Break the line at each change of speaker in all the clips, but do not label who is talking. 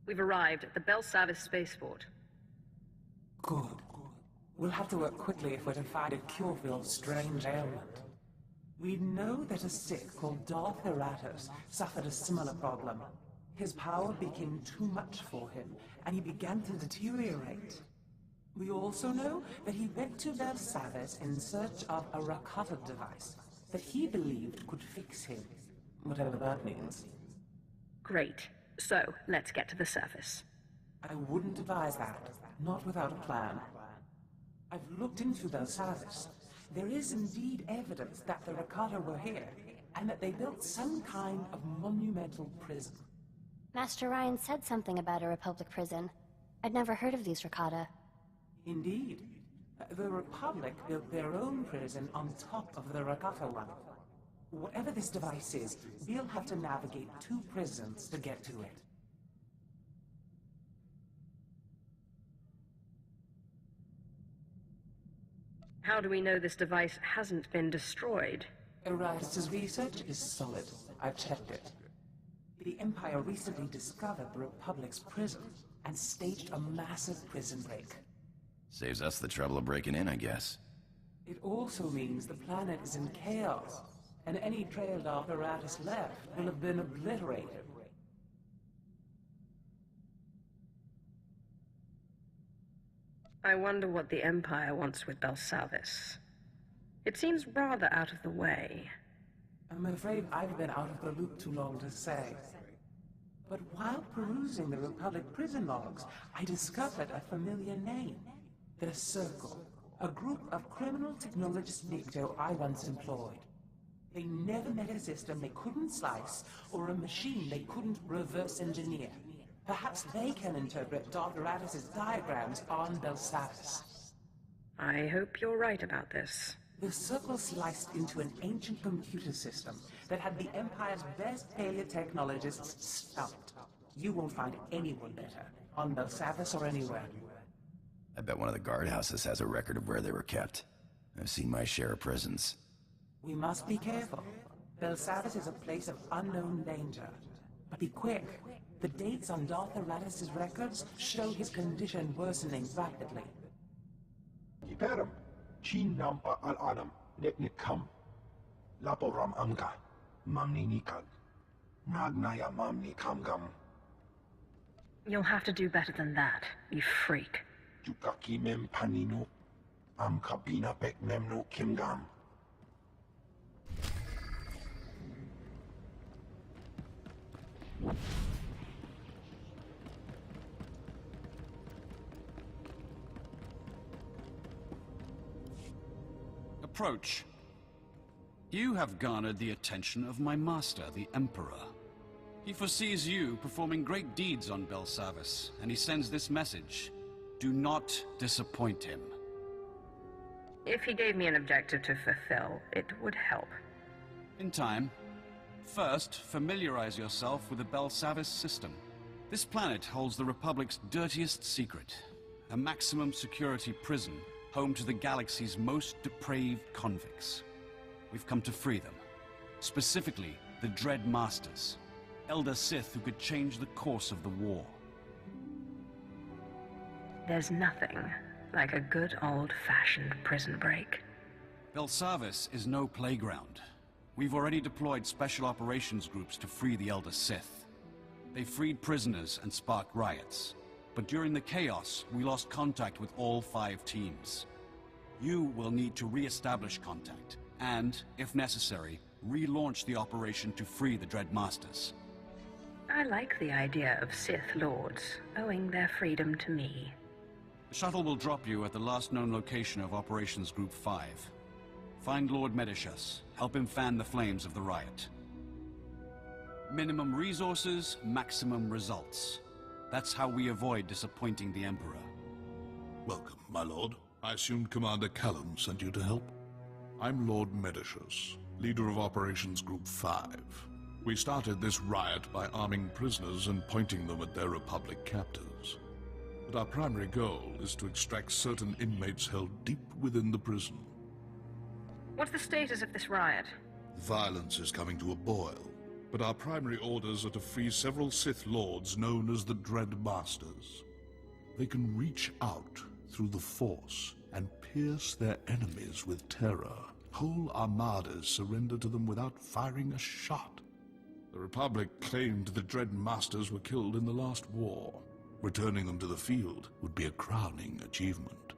We've arrived at the Belsavis spaceport.
Good. We'll have to work quickly if we're to find a cure for your strange ailment. We know that a Sith called Darth Heratus suffered a similar problem. His power became too much for him, and he began to deteriorate. We also know that he went to Belsavis in search of a Rakata device that he believed could fix him, whatever that means.
Great. So, let's get to the surface.
I wouldn't advise that, not without a plan. I've looked into Belsavis. There is indeed evidence that the Rakata were here, and that they built some kind of monumental prison.
Master Ryan said something about a Republic prison. I'd never heard of these Rakata.
Indeed. The Republic built their own prison on top of the Rakata one. Whatever this device is, we'll have to navigate 2 prisons to get to it.
How do we know this device hasn't been destroyed?
Erastus's research is solid. I've checked it. The Empire recently discovered the Republic's prison and staged a massive prison break.
Saves us the trouble of breaking in, I guess.
It also means the planet is in chaos, and any trail Darth Heratus left will have been obliterated.
I wonder what the Empire wants with Belsavis. It seems rather out of the way.
I'm afraid I've been out of the loop too long to say. But while perusing the Republic prison logs, I discovered a familiar name. The Circle, a group of criminal technologist Nikto I once employed. They never met a system they couldn't slice, or a machine they couldn't reverse engineer. Perhaps they can interpret Darth Heratus' diagrams on Belsavis.
I hope you're right about this.
The Circle sliced into an ancient computer system that had the Empire's best paleotechnologists stumped. You won't find anyone better, on Belsavis or anywhere.
I bet one of the guardhouses has a record of where they were kept. I've seen my share of prisons.
We must be careful. Belsavis is a place of unknown danger. But be quick. The dates on Darth Heratus' records show his condition worsening rapidly.
Iperum, chin nampa al adam, neknikam, laporam amga, mamni nikag, nagnaya mamni kamgam.
You'll have to do better than that, you freak.
Jukaki mem panino, am kabina pek memno kimgam.
Approach. You have garnered the attention of my master, the Emperor. He foresees you performing great deeds on Belsavis, and he sends this message. Do not disappoint him.
If he gave me an objective to fulfill, it would help.
In time. First, familiarize yourself with the Belsavis system. This planet holds the Republic's dirtiest secret. A maximum security prison home to the galaxy's most depraved convicts. We've come to free them. Specifically, the Dread Masters. Elder Sith who could change the course of the war.
There's nothing like a good old-fashioned prison break.
Belsavis is no playground. We've already deployed special operations groups to free the Elder Sith. They freed prisoners and sparked riots. But during the chaos, we lost contact with all 5 teams. You will need to re-establish contact, and, if necessary, relaunch the operation to free the Dread Masters.
I like the idea of Sith Lords owing their freedom to me.
The shuttle will drop you at the last known location of Operations Group 5. Find Lord Medicius. Help him fan the flames of the riot. Minimum resources, maximum results. That's how we avoid disappointing the Emperor.
Welcome, my lord. I assumed Commander Callum sent you to help. I'm Lord Medicius, leader of Operations Group 5. We started this riot by arming prisoners and pointing them at their Republic captors. But our primary goal is to extract certain inmates held deep within the prison.
What's the status of this riot?
Violence is coming to a boil. but our primary orders are to free several Sith Lords known as the Dread Masters. They can reach out through the Force and pierce their enemies with terror. Whole armadas surrender to them without firing a shot. The Republic claimed the Dread Masters were killed in the last war. Returning them to the field would be a crowning achievement.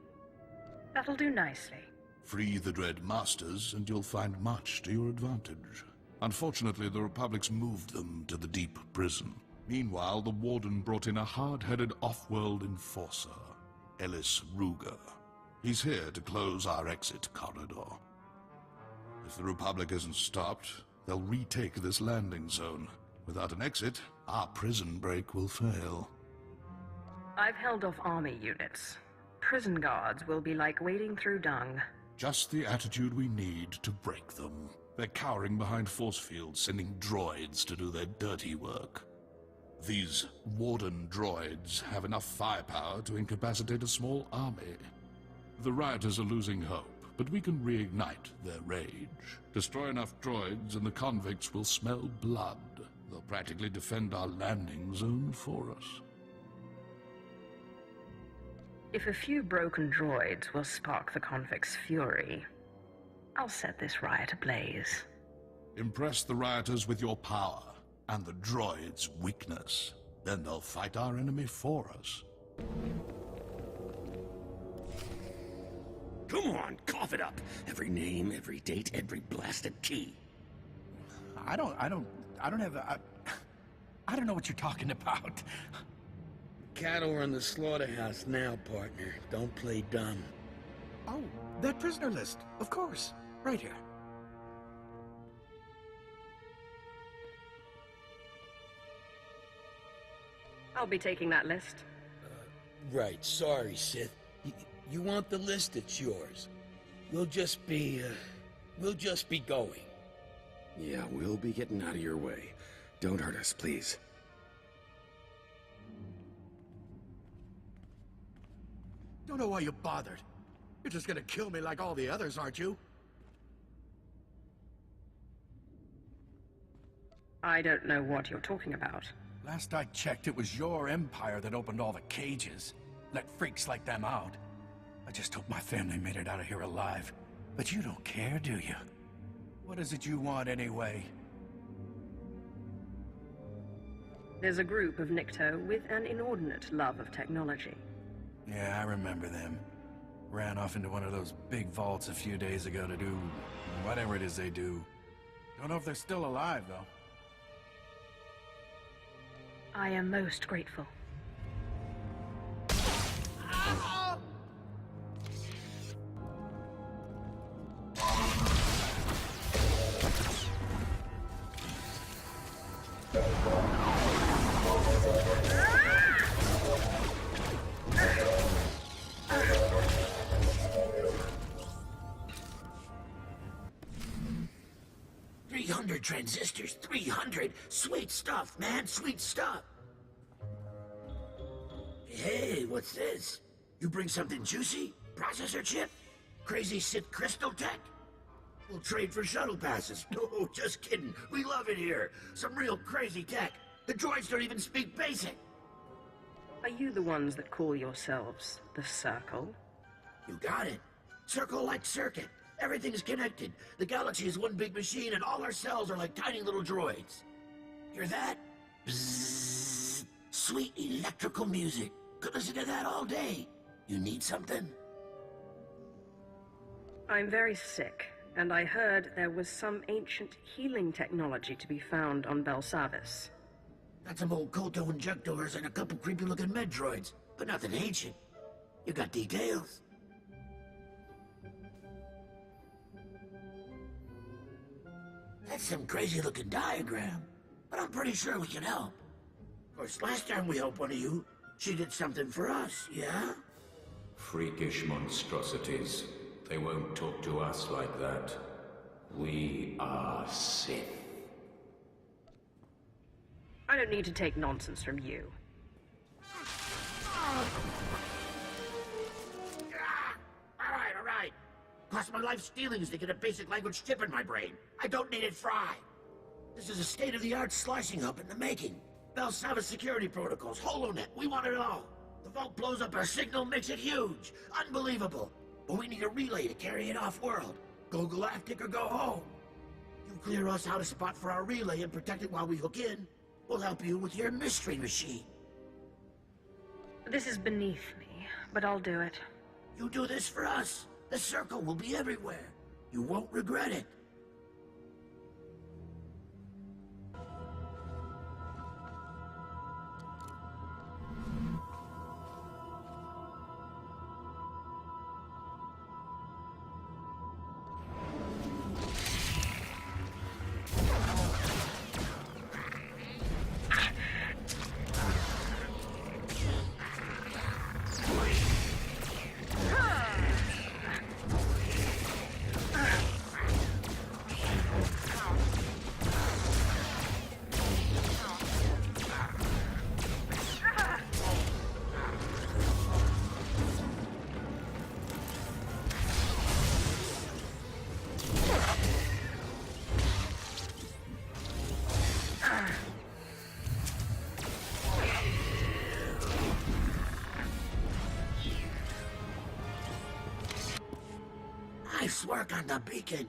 That'll do nicely.
Free the Dread Masters, and you'll find much to your advantage. Unfortunately, the Republic's moved them to the deep prison. Meanwhile, the Warden brought in a hard-headed off-world enforcer, Ellis Ruger. He's here to close our exit corridor. If the Republic isn't stopped, they'll retake this landing zone. Without an exit, our prison break will fail.
I've held off army units. Prison guards will be like wading through dung.
Just the attitude we need to break them. They're cowering behind force fields, sending droids to do their dirty work. These Warden droids have enough firepower to incapacitate a small army. The rioters are losing hope, but we can reignite their rage. Destroy enough droids and the convicts will smell blood. They'll practically defend our landing zone for us.
If a few broken droids will spark the convicts' fury, I'll set this riot ablaze.
Impress the rioters with your power and the droids' weakness. Then they'll fight our enemy for us.
Come on, cough it up. Every name, every date, every blasted key.
I don't know what you're talking about.
Cattle are in the slaughterhouse now, partner. Don't play dumb.
Oh, that prisoner list. Of course. Right here.
I'll be taking that list.
Right, sorry, Sith. You want the list, it's yours. We'll just be going.
Yeah, we'll be getting out of your way. Don't hurt us, please. Don't know why you bothered. You're just gonna kill me like all the others, aren't you?
I don't know what you're talking about.
Last I checked, it was your empire that opened all the cages. Let freaks like them out. I just hope my family made it out of here alive. But you don't care, do you? What is it you want, anyway?
There's a group of Nikto with an inordinate love of technology.
Yeah, I remember them. Ran off into one of those big vaults a few days ago to do whatever it is they do. Don't know if they're still alive, though.
I am most grateful.
Transistors, 300! Sweet stuff, man, sweet stuff! Hey, what's this? You bring something juicy? Processor chip? Crazy Sith crystal tech? We'll trade for shuttle passes. No, just kidding. We love it here. Some real crazy tech. The droids don't even speak basic.
Are you the ones that call yourselves the Circle?
You got it. Circle like circuit. Everything's connected. The galaxy is one big machine, and all our cells are like tiny little droids. Hear that? Bzzz. Sweet electrical music. Could listen to that all day. You need something?
I'm very sick, and I heard there was some ancient healing technology to be found on Belsavis.
Got some old Koto injectors and a couple creepy-looking med droids, but nothing ancient. You got details? That's some crazy-looking diagram, but I'm pretty sure we can help. Of course, last time we helped one of you, she did something for us, yeah?
Freakish monstrosities. They won't talk to us like that. We are Sith.
I don't need to take nonsense from you.
All right. Cost my life stealings to get a basic language chip in my brain. I don't need it fried. This is a state-of-the-art slicing hub in the making. Belsavis security protocols, HoloNet, we want it all. The vault blows up our signal, makes it huge. Unbelievable. But we need a relay to carry it off-world. Go galactic or go home. You clear us out a spot for our relay and protect it while we hook in. We'll help you with your mystery machine.
This is beneath me, but I'll do it.
You do this for us. The circle will be everywhere. You won't regret it. Nice work on the beacon.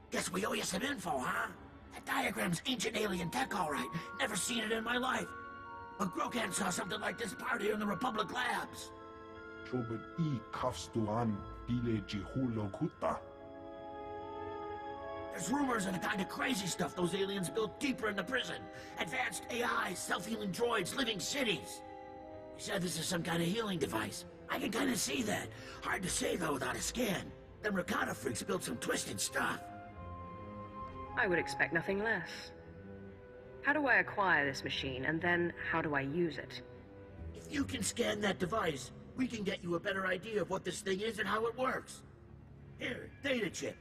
Guess we owe you some info, huh? That diagram's ancient alien tech, all right. Never seen it in my life. But Grokan saw something like this part here in the Republic labs.
Chobet I kafstuan bile jihulo kuta.
There's rumors of the kind of crazy stuff those aliens built deeper in the prison. Advanced AI, self-healing droids, living cities. He said this is some kind of healing device. I can kind of see that. Hard to say, though, without a scan. Them Rakata freaks built some twisted stuff.
I would expect nothing less. How do I acquire this machine, and then how do I use it?
If you can scan that device, we can get you a better idea of what this thing is and how it works. Here, data chip.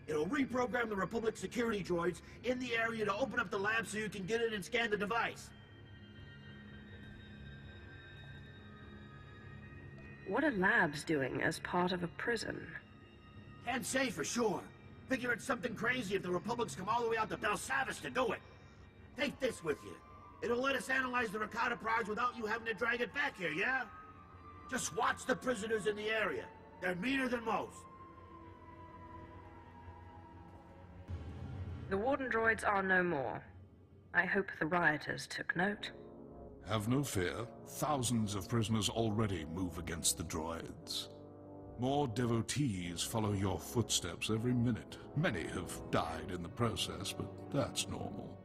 It'll reprogram the Republic security droids in the area to open up the lab so you can get in and scan the device.
What are labs doing as part of a prison?
Can't say for sure. Figure it's something crazy if the Republic's come all the way out to Belsavis to do it. Take this with you. It'll let us analyze the Rakata prize without you having to drag it back here, yeah? Just watch the prisoners in the area. They're meaner than most.
The Warden droids are no more. I hope the rioters took note.
Have no fear. Thousands of prisoners already move against the droids. More devotees follow your footsteps every minute. Many have died in the process, but that's normal.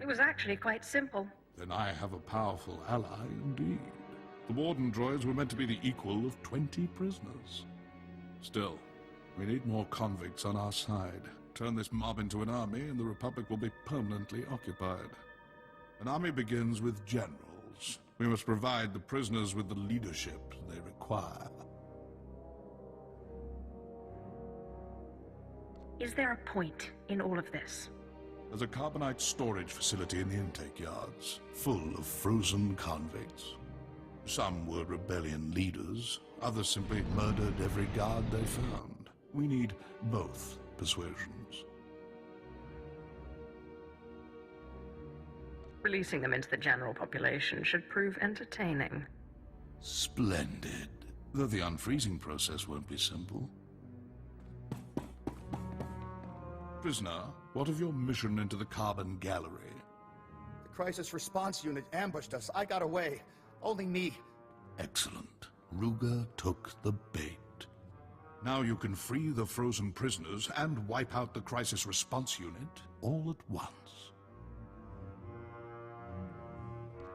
It was actually quite simple.
Then I have a powerful ally indeed. The Warden droids were meant to be the equal of 20 prisoners. Still, we need more convicts on our side. Turn this mob into an army and the Republic will be permanently occupied. An army begins with generals. We must provide the prisoners with the leadership they require.
Is there a point in all of this?
There's a carbonite storage facility in the intake yards, full of frozen convicts. Some were rebellion leaders, others simply murdered every guard they found. We need both persuasions.
Releasing them into the general population should prove entertaining.
Splendid. Though the unfreezing process won't be simple. Prisoner, what of your mission into the Carbon Gallery?
The crisis response unit ambushed us. I got away. Only me.
Excellent. Ruga took the bait. Now you can free the frozen prisoners and wipe out the crisis response unit all at once.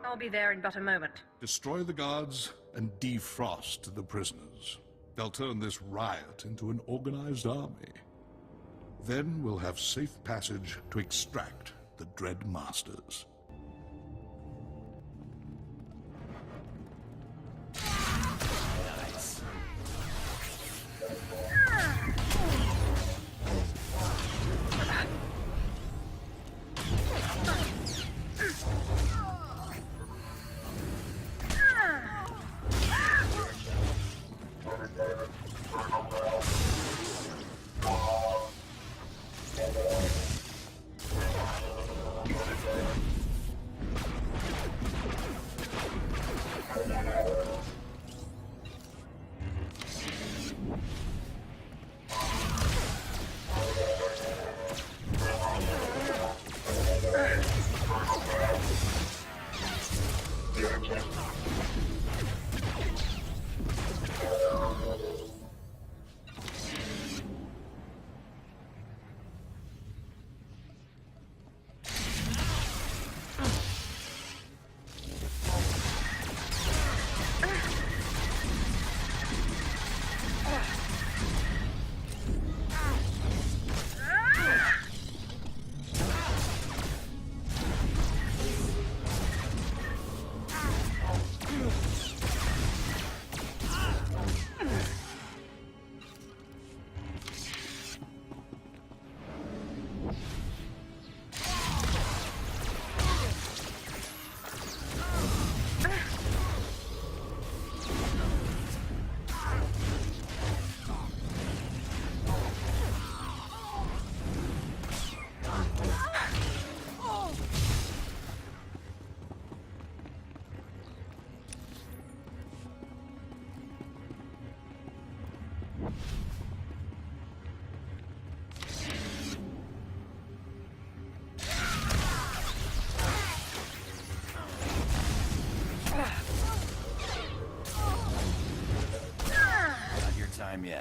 I'll be there in but a moment.
Destroy the guards and defrost the prisoners. They'll turn this riot into an organized army. Then we'll have safe passage to extract the Dread Masters.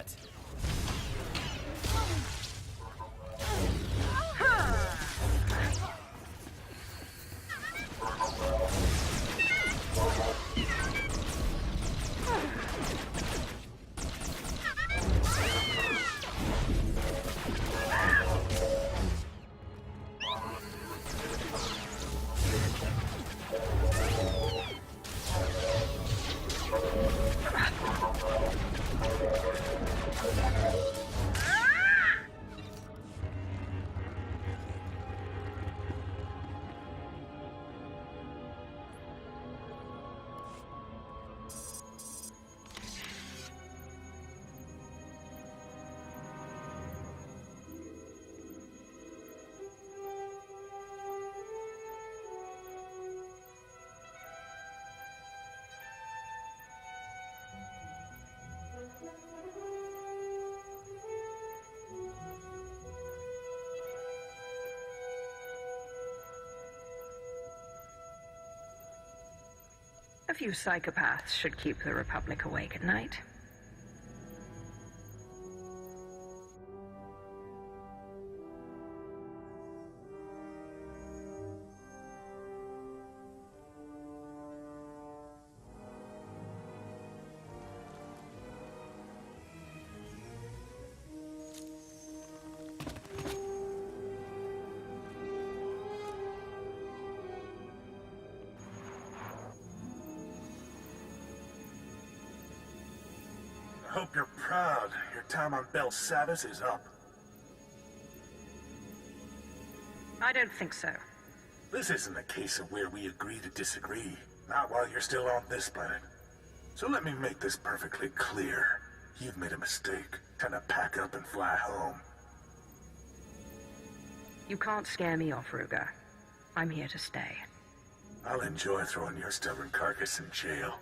yet.
A few psychopaths should keep the Republic awake at night.
I hope you're proud. Your time on Belsavis is up.
I don't think so.
This isn't a case of where we agree to disagree. Not while you're still on this planet. So let me make this perfectly clear. You've made a mistake. Time to pack up and fly home.
You can't scare me off, Ruger. I'm here to stay.
I'll enjoy throwing your stubborn carcass in jail.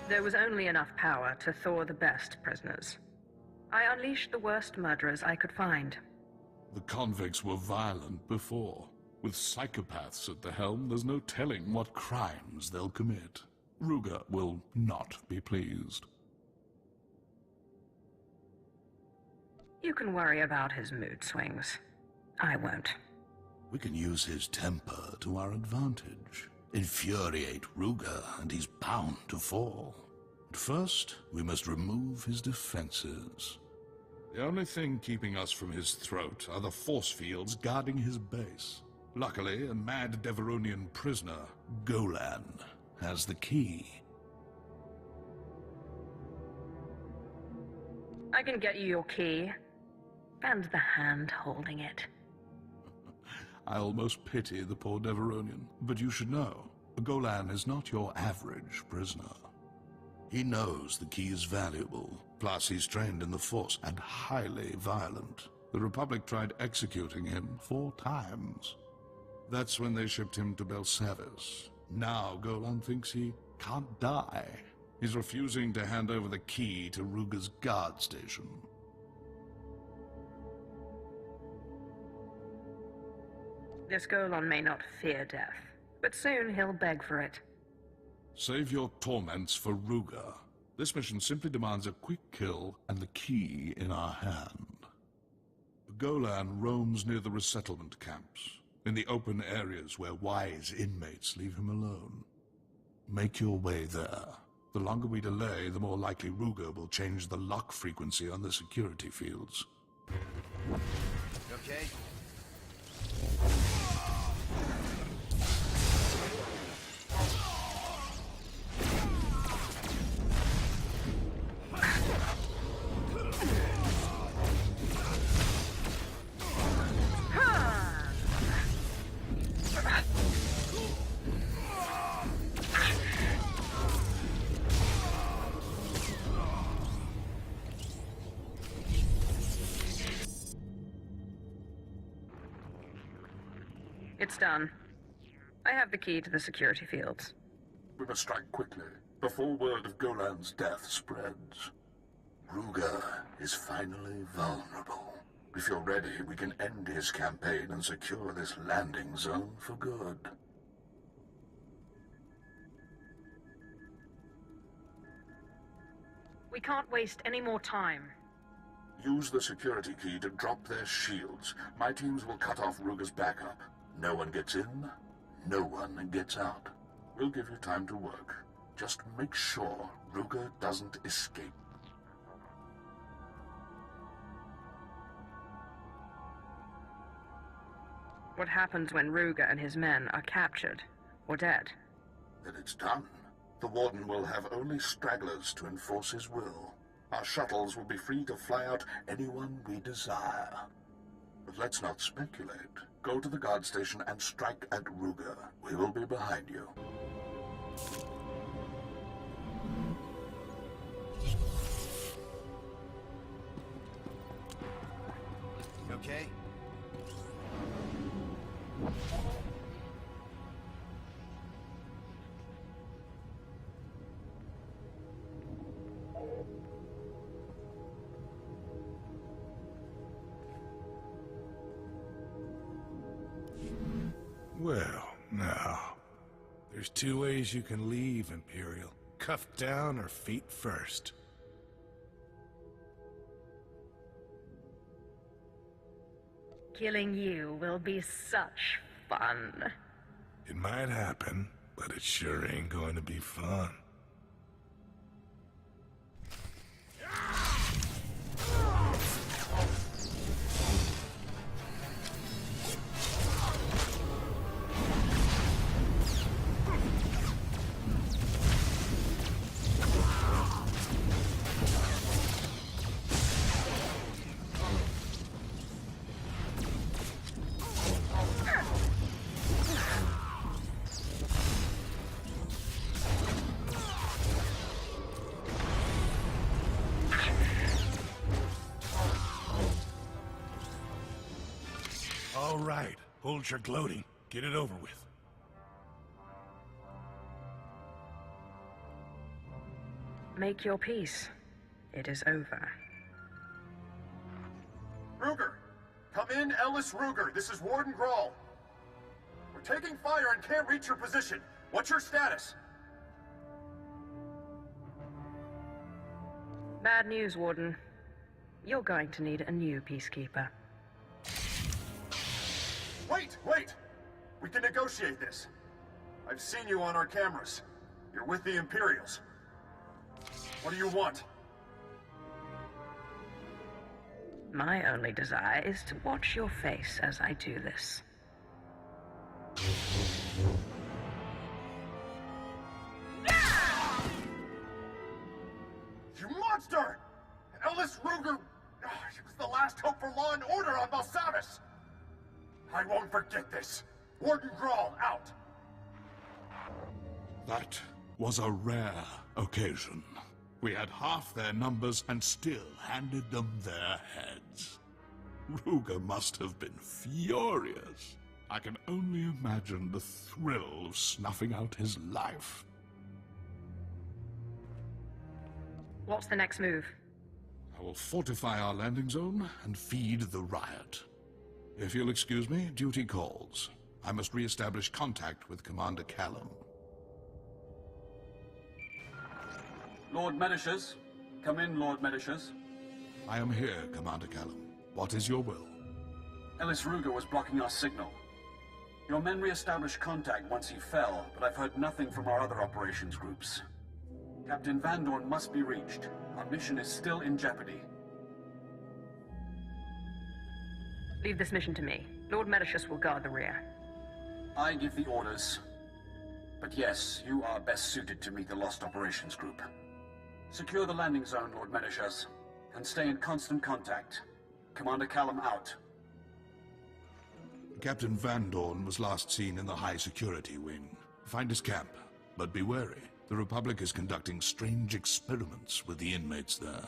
There was only enough power to thaw the best prisoners. I unleashed the worst murderers I could find.
The convicts were violent before. With psychopaths at the helm, there's no telling what crimes they'll commit. Ruger will not be pleased.
You can worry about his mood swings. I won't.
We can use his temper to our advantage. Infuriate Ruger, and he's bound to fall. But first, we must remove his defenses. The only thing keeping us from his throat are the force fields guarding his base. Luckily, a mad Deveronian prisoner, Golan, has the key.
I can get you your key. And the hand holding it.
I almost pity the poor Deveronian, but you should know, Golan is not your average prisoner. He knows the key is valuable, plus he's trained in the Force and highly violent. The Republic tried executing him 4 times. That's when they shipped him to Belsavis. Now Golan thinks he can't die. He's refusing to hand over the key to Ruger's guard station.
This Golan may not fear death, but soon he'll beg for it.
Save your torments for Ruger. This mission simply demands a quick kill and the key in our hand. Golan roams near the resettlement camps, in the open areas where wise inmates leave him alone. Make your way there. The longer we delay, the more likely Ruger will change the lock frequency on the security fields.
You okay?
It's done. I have the key to the security fields.
We must strike quickly, before word of Golan's death spreads. Ruger is finally vulnerable. If you're ready, we can end his campaign and secure this landing zone for good.
We can't waste any more time.
Use the security key to drop their shields. My teams will cut off Ruger's backup. No one gets in, no one gets out. We'll give you time to work. Just make sure Ruger doesn't escape.
What happens when Ruger and his men are captured or dead?
Then it's done. The Warden will have only stragglers to enforce his will. Our shuttles will be free to fly out anyone we desire. But let's not speculate. Go to the guard station and strike at Ruger. We will be behind you.
You okay?
Well, now, there's two ways you can leave, Imperial. Cuffed down or feet first.
Killing you will be such fun.
It might happen, but it sure ain't going to be fun. All right, hold your gloating. Get it over with.
Make your peace. It is over.
Ruger! Come in, Ellis Ruger. This is Warden Grawl. We're taking fire and can't reach your position. What's your status?
Bad news, Warden. You're going to need a new peacekeeper.
Wait! We can negotiate this. I've seen you on our cameras. You're with the Imperials. What do you want?
My only desire is to watch your face as I do this.
You monster! Ellis Ruger! He was the last hope for law and order on Belsavis! I won't forget this. Warden Grawl, out!
That was a rare occasion. We had half their numbers and still handed them their heads. Ruger must have been furious. I can only imagine the thrill of snuffing out his life.
What's the next move?
I will fortify our landing zone and feed the riot. If you'll excuse me, duty calls. I must re-establish contact with Commander Callum.
Lord Medishers. Come in, Lord Medishers.
I am here, Commander Callum. What is your will?
Ellis Ruger was blocking our signal. Your men re-established contact once he fell, but I've heard nothing from our other operations groups. Captain Van Dorn must be reached. Our mission is still in jeopardy.
Leave this mission to me. Lord Medishus will guard the rear.
I give the orders. But yes, you are best suited to meet the Lost Operations Group. Secure the landing zone, Lord Medishus, and stay in constant contact. Commander Callum out.
Captain Van Dorn was last seen in the high security wing. Find his camp, but be wary. The Republic is conducting strange experiments with the inmates there.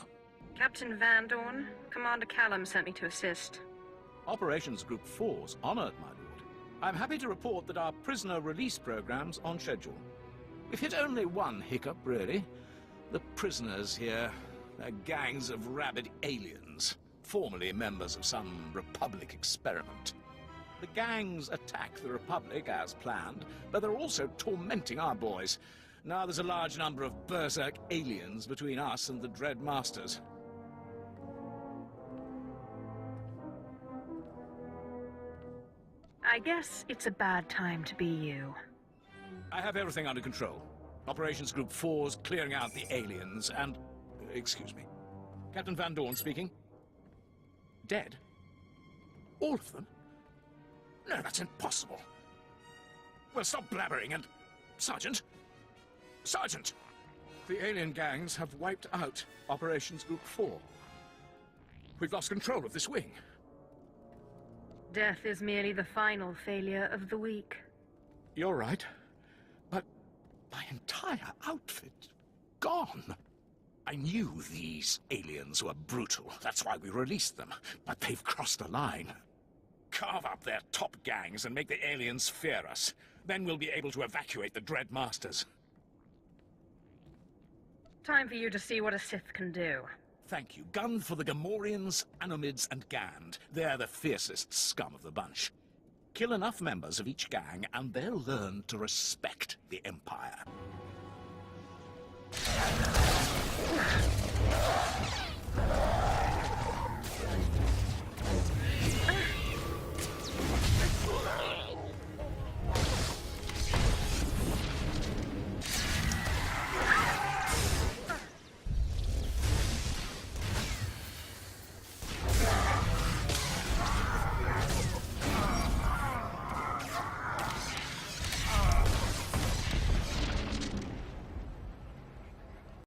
Captain Van Dorn, Commander Callum sent me to assist.
Operations Group 4's honored, my lord. I'm happy to report that our prisoner release program's on schedule. We've hit only one hiccup, really. The prisoners here, they're gangs of rabid aliens, formerly members of some Republic experiment. The gangs attack the Republic as planned, but they're also tormenting our boys. Now there's a large number of berserk aliens between us and the Dread Masters.
I guess it's a bad time to be you.
I have everything under control. Operations Group 4's clearing out the aliens and... excuse me. Captain Van Dorn speaking. Dead? All of them? No, that's impossible. Well, stop blabbering and... Sergeant? Sergeant! The alien gangs have wiped out Operations Group 4. We've lost control of this wing.
Death is merely the final failure of the week.
You're right. But my entire outfit... gone. I knew these aliens were brutal. That's why we released them. But they've crossed the line. Carve up their top gangs and make the aliens fear us. Then we'll be able to evacuate the Dread Masters.
Time for you to see what a Sith can do.
Thank you. Gun for the Gamorreans, Anomids, and Gand. They're the fiercest scum of the bunch. Kill enough members of each gang, and they'll learn to respect the Empire.